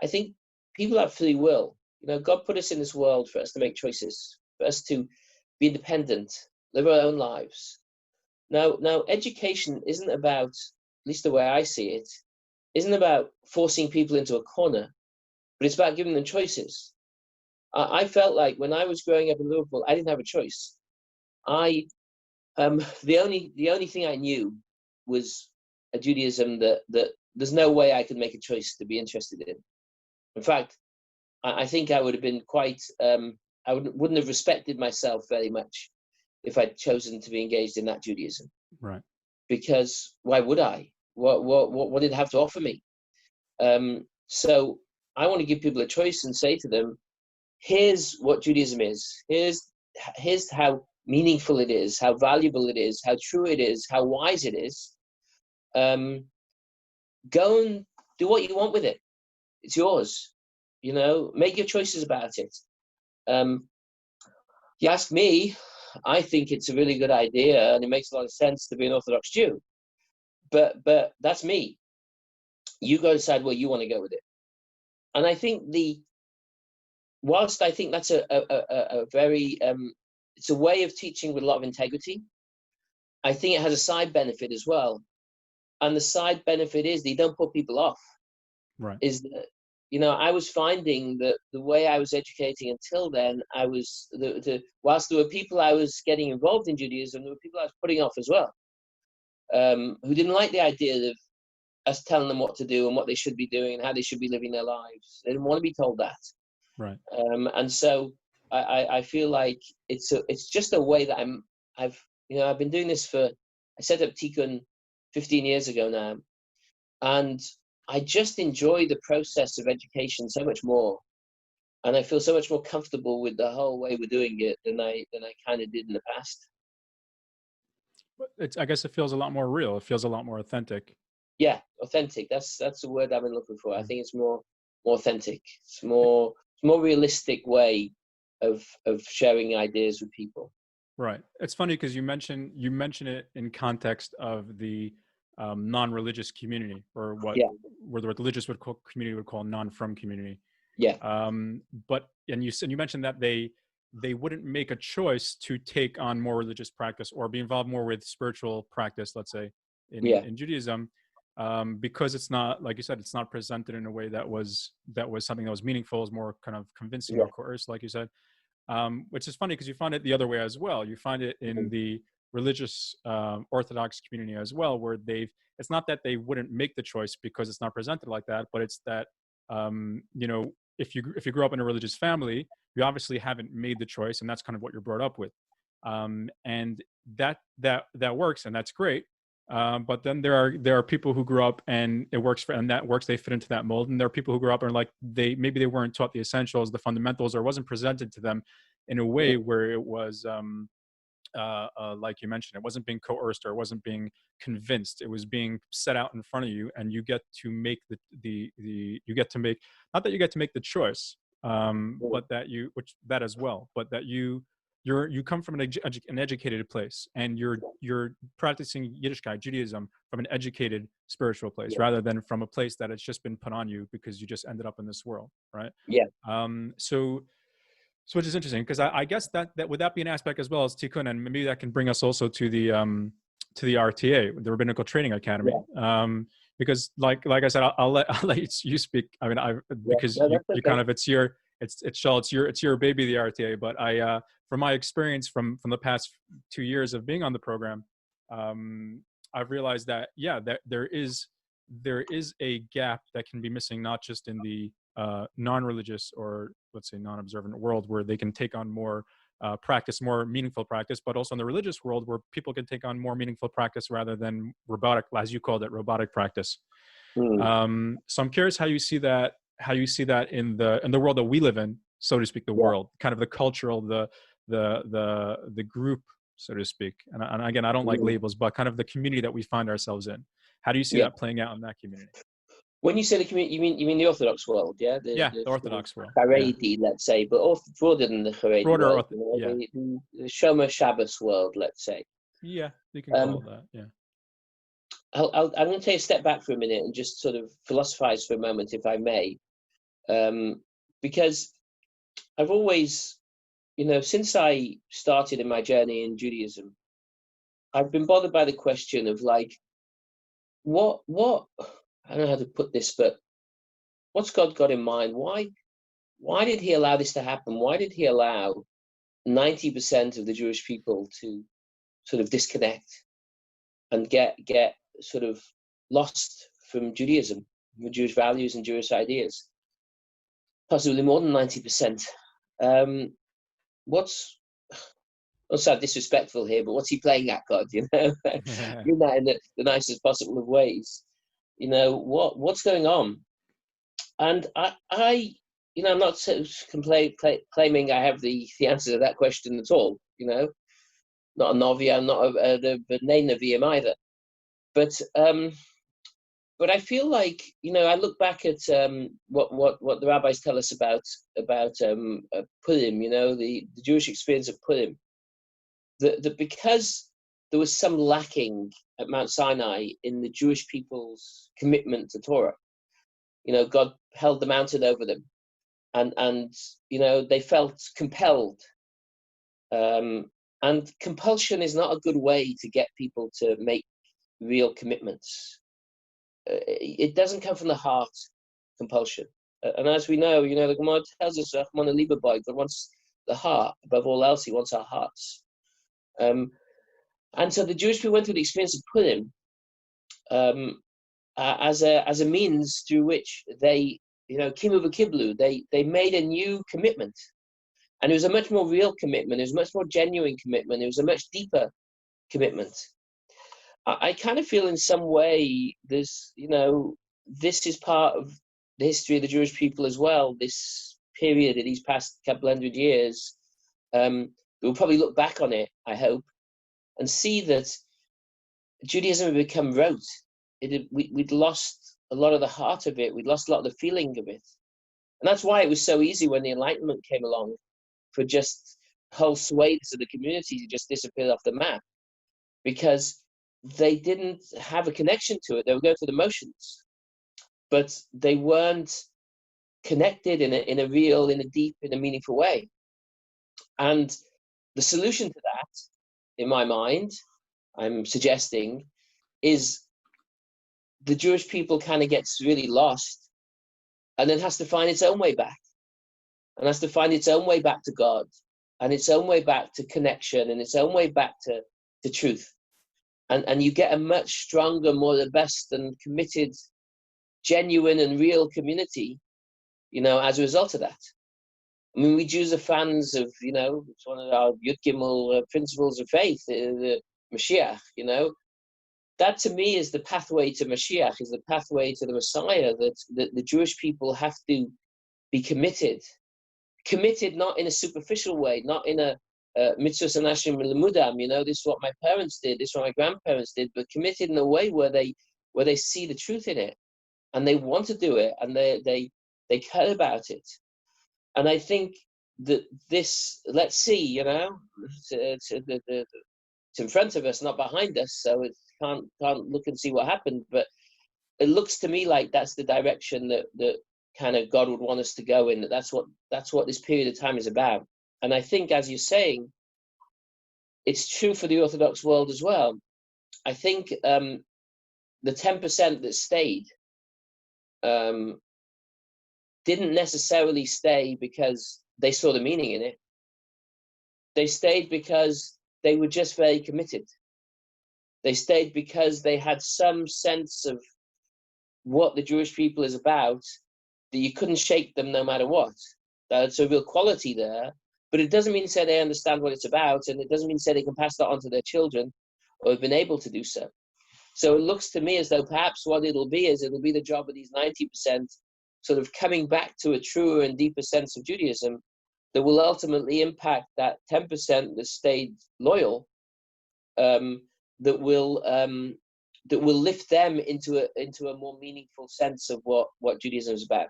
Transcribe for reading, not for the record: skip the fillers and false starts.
I think people have free will. God put us in this world for us to make choices, for us to be independent, live our own lives. Now, education isn't about, at least the way I see it, isn't about forcing people into a corner, but it's about giving them choices. I felt like when I was growing up in Liverpool, I didn't have a choice. The only thing I knew was a Judaism that there's no way I could make a choice to be interested in. In fact, I think I would have been quite, I wouldn't have respected myself very much if I'd chosen to be engaged in that Judaism. Right. Because why would I? What did it have to offer me? So I want to give people a choice and say to them, here's what Judaism is. Here's how meaningful it is, how valuable it is, how true it is, how wise it is. Go and do what you want with it. It's yours. Make your choices about it. You ask me, I think it's a really good idea, and it makes a lot of sense to be an Orthodox Jew. But that's me. You go decide where you want to go with it. And I think whilst I think that's a very it's a way of teaching with a lot of integrity, I think it has a side benefit as well. And the side benefit is that you don't put people off. Right. Is that I was finding that the way I was educating until then, I was whilst there were people I was getting involved in Judaism, there were people I was putting off as well, who didn't like the idea of us telling them what to do and what they should be doing and how they should be living their lives. They didn't want to be told that. Right. And so I feel like it's just a way that I've been doing this I set up Tikkun 15 years ago now, and I just enjoy the process of education so much more, and I feel so much more comfortable with the whole way we're doing it than I kind of did in the past. I guess it feels a lot more real. It feels a lot more authentic. Yeah, authentic. That's the word I've been looking for. I think it's more authentic. It's more realistic way of sharing ideas with people. Right. It's funny because you mention it in context of the non-religious community, or where the religious community would call non-from community. Yeah. But you mentioned that they wouldn't make a choice to take on more religious practice or be involved more with spiritual practice, let's say, in Judaism, because it's not, like you said, it's not presented in a way that was something that was meaningful, is more kind of convincing or coerced, like you said. Which is funny because you find it the other way as well. You find it in the religious Orthodox community as well, where it's not that they wouldn't make the choice because it's not presented like that, but it's that if you grew up in a religious family, you obviously haven't made the choice, and that's kind of what you're brought up with, and that works, and that's great. But then there are people who grew up and it works and that works. They fit into that mold, and there are people who grew up and maybe they weren't taught the essentials, the fundamentals, or it wasn't presented to them in a way where it was like you mentioned, it wasn't being coerced or it wasn't being convinced. It was being set out in front of you, and you get to make you get to make, not that you get to make the choice, but that you come from an educated place, and you're practicing Yiddishkeit, Judaism, from an educated spiritual place, rather than from a place that it's just been put on you because you just ended up in this world, right? Yeah. So which is interesting, because I guess that would that be an aspect as well as Tikkun, and maybe that can bring us also to the RTA, the Rabbinical Training Academy. Because like I said, I'll let you speak. I mean, because you kind of, it's your baby, the RTA. But from my experience from the past 2 years of being on the program, I've realized that that there is a gap that can be missing, not just in the non-religious, or let's say non-observant world, where they can take on more practice, more meaningful practice, but also in the religious world where people can take on more meaningful practice rather than robotic, as you called it, robotic practice. So I'm curious how you see that in the world that we live in, so to speak, the world, kind of the cultural, the group, so to speak. And again, I don't like labels, but kind of the community that we find ourselves in. How do you see that playing out in that community? When you say the community, you mean the Orthodox world, yeah? The Orthodox world. Haredi, let's say, but broader than the Haredi world. The Shomer Shabbos world, let's say. Yeah, you can call it that, yeah. I'm going to take a step back for a minute and just sort of philosophize for a moment, if I may. Because I've always, since I started in my journey in Judaism, I've been bothered by the question of like, what, I don't know how to put this, but what's God got in mind? Why did he allow this to happen? Why did he allow 90% of the Jewish people to sort of disconnect and get sort of lost from Judaism, from Jewish values and Jewish ideas? Possibly more than 90%. What's not so disrespectful here, but what's he playing at, God? Doing that in the nicest possible of ways. What's going on? And I I'm not claiming I have the answer to that question at all. Not a Novi, I'm not the B'nai Nevi'im either. But I feel like, I look back at what the rabbis tell us about Purim, the Jewish experience of Purim, that because there was some lacking at Mount Sinai in the Jewish people's commitment to Torah. God held the mountain over them, and they felt compelled. And compulsion is not a good way to get people to make real commitments. It doesn't come from the heart, compulsion. And as we know, the Gemara tells us, God wants the heart above all else. He wants our hearts. And so the Jewish people went through the experience of Purim as a means through which they, kimu v'kiblu, they made a new commitment. And it was a much more real commitment. It was a much more genuine commitment. It was a much deeper commitment. I kind of feel in some way this is part of the history of the Jewish people as well. This period of these past couple hundred years, we'll probably look back on it, I hope, and see that Judaism had become rote. We'd lost a lot of the heart of it. We'd lost a lot of the feeling of it. And that's why it was so easy when the Enlightenment came along for just whole swathes of the community to just disappear off the map, because they didn't have a connection to it. They would go through the motions, but they weren't connected in a real, in a deep, in a meaningful way. And the solution to that, in my mind, I'm suggesting, is the Jewish people kind of gets really lost and then has to find its own way back, and has to find its own way back to God, and its own way back to connection, and its own way back to truth. And you get a much stronger, more robust and committed, genuine and real community, as a result of that. I mean, we Jews are fans of, it's one of our Yud Gimel principles of faith, the Mashiach, That to me is the pathway to Mashiach, is the pathway to the Messiah, that the Jewish people have to be committed. Committed not in a superficial way, not in a mitzvahs anashim lemudam, this is what my parents did, this is what my grandparents did, but committed in a way where they see the truth in it, and they want to do it, and they care about it. And I think that this, let's see, it's in front of us, not behind us, so it can't look and see what happened, but it looks to me like that's the direction that kind of God would want us to go in. That's what this period of time is about. And I think, as you're saying, it's true for the Orthodox world as well. I think the 10% that stayed didn't necessarily stay because they saw the meaning in it. They stayed because they were just very committed. They stayed because they had some sense of what the Jewish people is about, that you couldn't shake them no matter what. That's a real quality there, but it doesn't mean to say they understand what it's about, and it doesn't mean to say they can pass that on to their children or have been able to do so. So it looks to me as though perhaps what it'll be the job of these 90% sort of coming back to a truer and deeper sense of Judaism that will ultimately impact that 10% that stayed loyal, that will lift them into a more meaningful sense of what Judaism is about.